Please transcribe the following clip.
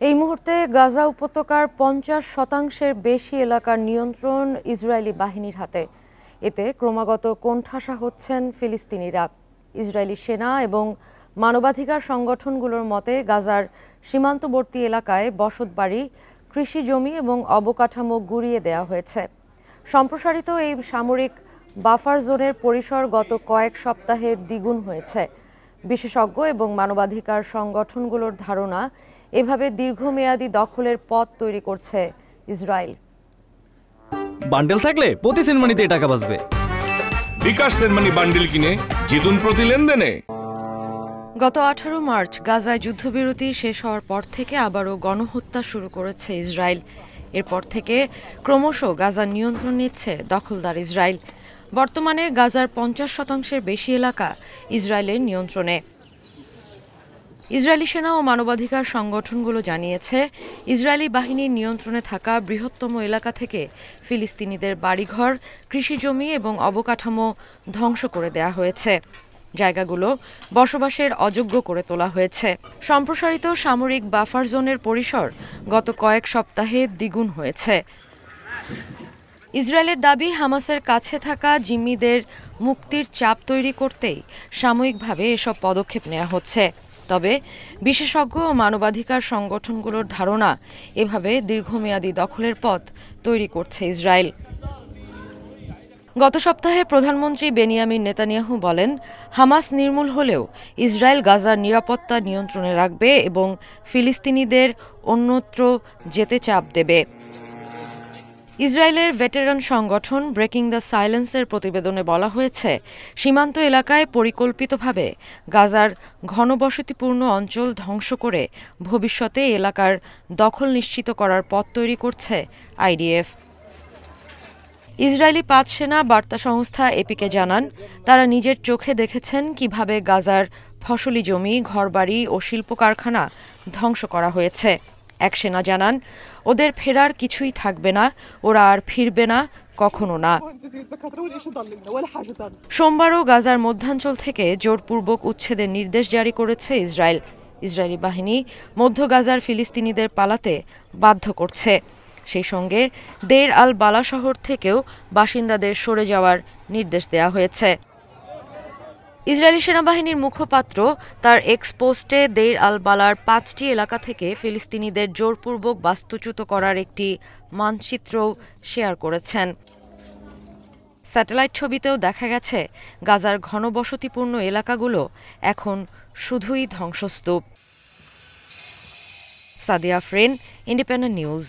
এই মুহূর্তে গাজা উপত্যকার ৫০% বেশি এলাকার নিয়ন্ত্রণ ইসরায়েলি বাহিনীর হাতে। এতে ক্রমাগত কোণঠাসা হচ্ছেন ফিলিস্তিনিরা। ইসরায়েলি সেনা এবং মানবাধিকার সংগঠনগুলোর মতে গাজার সীমান্তবর্তী এলাকায় বসতবাড়ি, কৃষি জমি এবং অবকাঠামো গুঁড়িয়ে দেওয়া হয়েছে। সম্প্রসারিত এই সামরিক বাফার জোনের পরিসর গত কয়েক সপ্তাহে দ্বিগুণ হয়েছে। বিশেষজ্ঞ এবং মানবাধিকার সংগঠনগুলোর ধারণা, এভাবে দীর্ঘমেয়াদী দখলের পথ তৈরি করছে ইসরায়েল। বান্ডেল থাকলে প্রতি সেনমানিতে টাকা বাঁচবে। বিকাশ সেনমানি বান্ডেল কিনে জিতুন প্রতি লেনদেনে। গত 18 মার্চ গাজায় যুদ্ধবিরতি শেষ হওয়ার পর থেকে আবারও গণহত্যা শুরু করেছে ইসরায়েল। এরপর থেকে ক্রমশ গাজার নিয়ন্ত্রণ নিচ্ছে দখলদার ইসরায়েল। বর্তমানে গাজার ৫০%-এর বেশি এলাকা ইসরায়েলের নিয়ন্ত্রণে। ইসরায়েলি সেনা ও মানবাধিকার সংগঠনগুলো জানিয়েছে, ইসরায়েলি বাহিনীর নিয়ন্ত্রণে থাকা বৃহত্তম এলাকা থেকে ফিলিস্তিনিদের বাড়িঘর, কৃষিজমি এবং অবকাঠামো ধ্বংস করে দেয়া হয়েছে। জায়গাগুলো বসবাসের অযোগ্য করে তোলা হয়েছে। সম্প্রসারিত সামরিক বাফার জোনের পরিসর গত কয়েক সপ্তাহে দ্বিগুণ হয়েছে। ইসরায়েলের দাবি, হামাসের কাছে থাকা জিম্মিদের মুক্তির চাপ তৈরি করতেই সাময়িকভাবে এসব পদক্ষেপ নেওয়া হচ্ছে। তবে বিশেষজ্ঞ ও মানবাধিকার সংগঠনগুলোর ধারণা, এভাবে দীর্ঘমেয়াদী দখলের পথ তৈরি করছে ইসরায়েল। গত সপ্তাহে প্রধানমন্ত্রী বেনিয়ামিন নেতানিয়াহু বলেন, হামাস নির্মূল হলেও ইসরায়েল গাজার নিরাপত্তা নিয়ন্ত্রণে রাখবে এবং ফিলিস্তিনিদের অন্যত্র যেতে চাপ দেবে। ইসরায়েলের ভেটেরান সংগঠন ব্রেকিং দ্য সাইলেন্সের প্রতিবেদনে বলা হয়েছে, সীমান্ত এলাকায় পরিকল্পিতভাবে গাজার ঘনবসতিপূর্ণ অঞ্চল ধ্বংস করে ভবিষ্যতে এলাকার দখল নিশ্চিত করার পথ তৈরি করছে আইডিএফ। ইসরায়েলি ৫ সেনা বার্তা সংস্থা এপিকে জানান, তারা নিজের চোখে দেখেছেন কিভাবে গাজার ফসলি জমি, ঘরবাড়ি ও শিল্প কারখানা ধ্বংস করা হয়েছে। এক সেনা জানান, ওদের ফেরার কিছুই থাকবে না, ওরা আর ফিরবে না, কখনো না। সোমবারও গাজার মধ্যাঞ্চল থেকে জোরপূর্বক উচ্ছেদের নির্দেশ জারি করেছে ইসরায়েল। ইসরায়েলি বাহিনী মধ্য গাজার ফিলিস্তিনিদের পালাতে বাধ্য করছে। সেই সঙ্গে দেইর আল বালা শহর থেকেও বাসিন্দাদের সরে যাওয়ার নির্দেশ দেওয়া হয়েছে। ইসরায়েলি সেনাবাহিনীর মুখপাত্র তার এক্স পোস্টে দেইর আল বালার ৫টি এলাকা থেকে ফিলিস্তিনিদের জোরপূর্বক বাস্তুচ্যুত করার একটি মানচিত্রও শেয়ার করেছেন। স্যাটেলাইট ছবিতেও দেখা গেছে, গাজার ঘনবসতিপূর্ণ এলাকাগুলো এখন শুধুই ধ্বংসস্তূপ। Sadia Afrin, Independent news.